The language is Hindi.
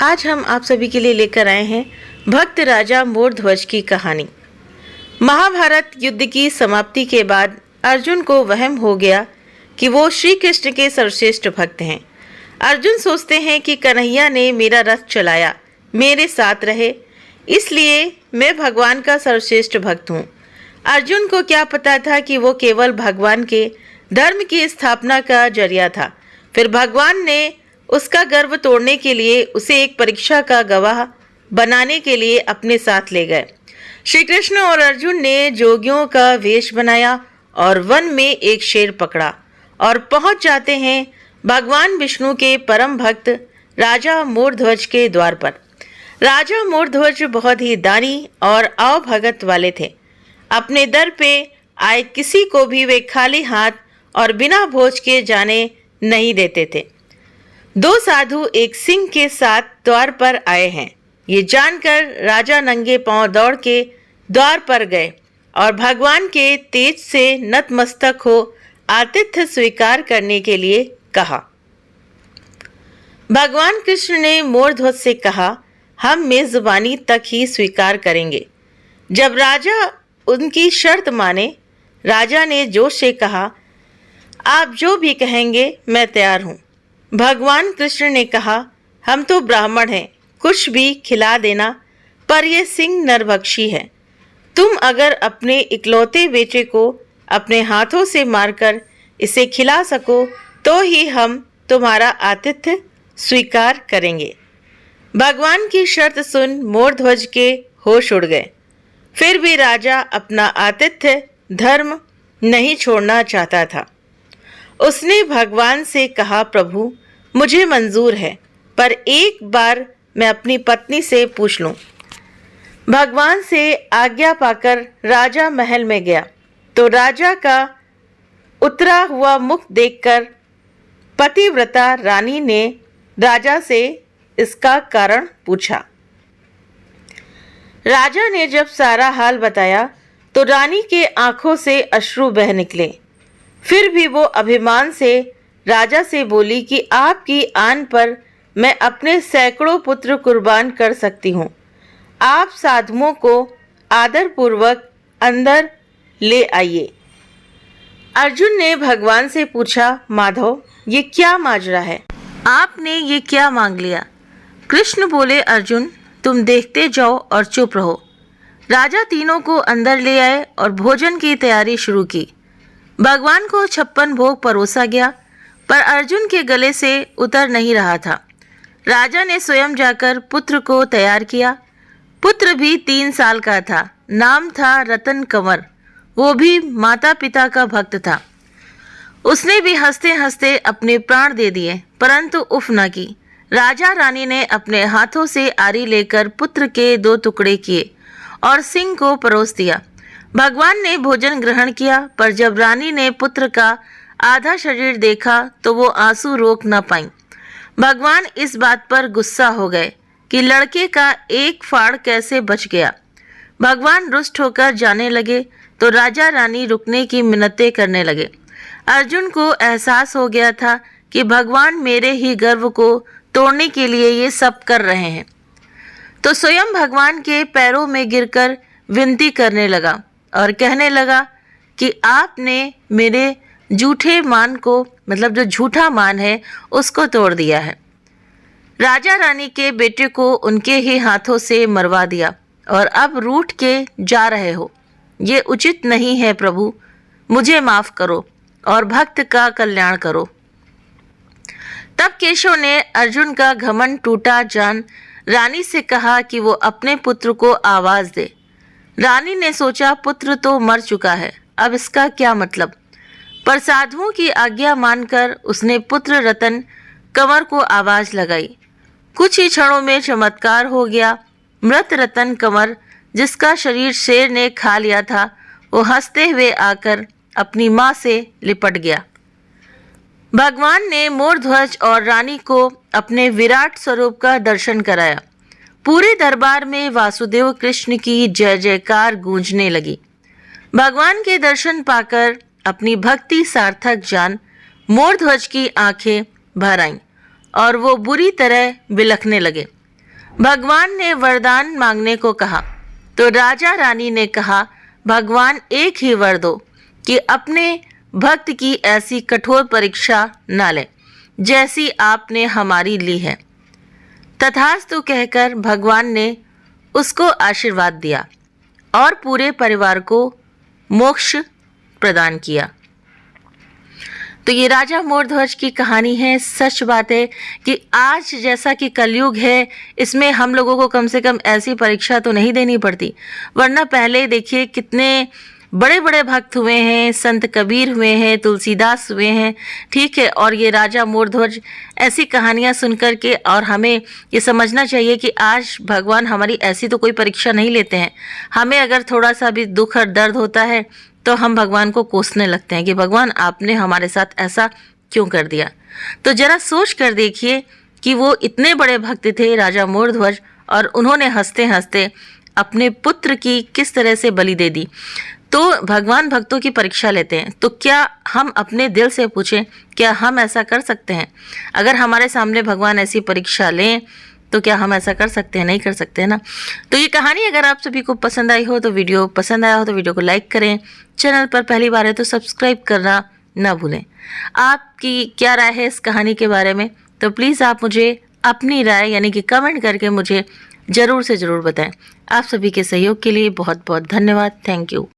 आज हम आप सभी के लिए लेकर आए हैं भक्त राजा मोरध्वज की कहानी। महाभारत युद्ध की समाप्ति के बाद अर्जुन को वहम हो गया कि वो श्री कृष्ण के सर्वश्रेष्ठ भक्त हैं। अर्जुन सोचते हैं कि कन्हैया ने मेरा रथ चलाया, मेरे साथ रहे, इसलिए मैं भगवान का सर्वश्रेष्ठ भक्त हूँ। अर्जुन को क्या पता था कि वो केवल भगवान के धर्म की स्थापना का जरिया था। फिर भगवान ने उसका गर्व तोड़ने के लिए उसे एक परीक्षा का गवाह बनाने के लिए अपने साथ ले गए। श्री कृष्ण और अर्जुन ने जोगियों का वेश बनाया और वन में एक शेर पकड़ा और पहुंच जाते हैं भगवान विष्णु के परम भक्त राजा मोरध्वज के द्वार पर। राजा मोरध्वज बहुत ही दानी और आवभगत वाले थे। अपने दर पे आए किसी को भी वे खाली हाथ और बिना भोज के जाने नहीं देते थे। दो साधु एक सिंह के साथ द्वार पर आए हैं, ये जानकर राजा नंगे पांव दौड़ के द्वार पर गए और भगवान के तेज से नतमस्तक हो आतिथ्य स्वीकार करने के लिए कहा। भगवान कृष्ण ने मोरध्वज से कहा, हम मेजबानी तक ही स्वीकार करेंगे। जब राजा उनकी शर्त माने, राजा ने जोश से कहा, आप जो भी कहेंगे मैं तैयार हूँ। भगवान कृष्ण ने कहा, हम तो ब्राह्मण हैं, कुछ भी खिला देना, पर यह सिंह नरभक्षी है। तुम अगर अपने इकलौते बेटे को अपने हाथों से मारकर इसे खिला सको तो ही हम तुम्हारा आतिथ्य स्वीकार करेंगे। भगवान की शर्त सुन मोरध्वज के होश उड़ गए। फिर भी राजा अपना आतिथ्य धर्म नहीं छोड़ना चाहता था। उसने भगवान से कहा, प्रभु मुझे मंजूर है, पर एक बार मैं अपनी पत्नी से पूछ लूं। भगवान से आज्ञा पाकर राजा महल में गया तो राजा का उतरा हुआ मुख देखकर पतिव्रता रानी ने राजा से इसका कारण पूछा। राजा ने जब सारा हाल बताया तो रानी के आंखों से अश्रु बह निकले। फिर भी वो अभिमान से राजा से बोली कि आपकी आन पर मैं अपने सैकड़ों पुत्र कुर्बान कर सकती हूँ। आप साधुओं को आदरपूर्वक अंदर ले आइए। अर्जुन ने भगवान से पूछा, माधव ये क्या माजरा है, आपने ये क्या मांग लिया? कृष्ण बोले, अर्जुन तुम देखते जाओ और चुप रहो। राजा तीनों को अंदर ले आए और भोजन की तैयारी शुरू की। भगवान को 56 भोग परोसा गया, पर अर्जुन के गले से उतर नहीं रहा था। राजा ने स्वयं जाकर पुत्र को तैयार किया। पुत्र भी 3 साल का था। नाम था रतन कंवर। वो भी माता पिता का भक्त था। उसने भी हंसते हंसते अपने प्राण दे दिए, परंतु उफ न की। राजा रानी ने अपने हाथों से आरी लेकर पुत्र के 2 टुकड़े किए और सिंह को परोस दिया। भगवान ने भोजन ग्रहण किया, पर जब रानी ने पुत्र का आधा शरीर देखा तो वो आंसू रोक न पाई। भगवान इस बात पर गुस्सा हो गए कि लड़के का एक फाड़ कैसे बच गया। भगवान रुष्ट होकर जाने लगे तो राजा रानी रुकने की मिन्नतें करने लगे। अर्जुन को एहसास हो गया था कि भगवान मेरे ही गर्व को तोड़ने के लिए ये सब कर रहे हैं, तो स्वयं भगवान के पैरों में गिरकर विनती करने लगा और कहने लगा कि आपने मेरे झूठे मान को, मतलब जो झूठा मान है, उसको तोड़ दिया है। राजा रानी के बेटे को उनके ही हाथों से मरवा दिया और अब रूठ के जा रहे हो। ये उचित नहीं है प्रभु, मुझे माफ करो और भक्त का कल्याण करो। तब केशव ने अर्जुन का घमंड टूटा जान रानी से कहा कि वो अपने पुत्र को आवाज दे। रानी ने सोचा, पुत्र तो मर चुका है, अब इसका क्या मतलब। पर साधुओं की आज्ञा मानकर उसने पुत्र रतन कंवर को आवाज लगाई। कुछ ही क्षणों में चमत्कार हो गया। मृत रतन कंवर, जिसका शरीर शेर ने खा लिया था, वो हंसते हुए आकर अपनी माँ से लिपट गया। भगवान ने मोरध्वज और रानी को अपने विराट स्वरूप का दर्शन कराया। पूरे दरबार में वासुदेव कृष्ण की जय जयकार गूंजने लगी। भगवान के दर्शन पाकर अपनी भक्ति सार्थक जान मोरध्वज की आंखें भर आईं और वो बुरी तरह बिलखने लगे। भगवान ने वरदान मांगने को कहा तो राजा रानी ने कहा, भगवान एक ही वर दो कि अपने भक्त की ऐसी कठोर परीक्षा न लें जैसी आपने हमारी ली है। तथास्तु कहकर भगवान ने उसको आशीर्वाद दिया और पूरे परिवार को मोक्ष प्रदान किया। तो ये राजा मोरध्वज की कहानी है। सच बात है कि आज जैसा कि कलयुग है, इसमें हम लोगों को कम से कम ऐसी परीक्षा तो नहीं देनी पड़ती, वरना पहले देखिए कितने बड़े बड़े भक्त हुए हैं, संत कबीर हुए हैं, तुलसीदास हुए हैं, ठीक है। और ये राजा मोरध्वज, ऐसी कहानियां सुनकर के और हमें ये समझना चाहिए कि आज भगवान हमारी ऐसी तो कोई परीक्षा नहीं लेते हैं। हमें अगर थोड़ा सा भी दुख और दर्द होता है तो हम भगवान को कोसने लगते हैं कि भगवान आपने हमारे साथ ऐसा क्यों कर दिया। तो जरा सोच कर देखिए कि वो इतने बड़े भक्त थे राजा मोरध्वज, और उन्होंने हंसते हंसते अपने पुत्र की किस तरह से बलि दे दी। तो भगवान भक्तों की परीक्षा लेते हैं, तो क्या हम अपने दिल से पूछें, क्या हम ऐसा कर सकते हैं? अगर हमारे सामने भगवान ऐसी परीक्षा लें तो क्या हम ऐसा कर सकते हैं? नहीं कर सकते हैं ना। तो ये कहानी अगर आप सभी को पसंद आई हो, तो वीडियो पसंद आया हो तो वीडियो को लाइक करें। चैनल पर पहली बार है तो सब्सक्राइब करना ना भूलें। आपकी क्या राय है इस कहानी के बारे में? तो प्लीज़ आप मुझे अपनी राय यानी कि कमेंट करके मुझे ज़रूर से ज़रूर बताएं। आप सभी के सहयोग के लिए बहुत बहुत धन्यवाद। Thank you.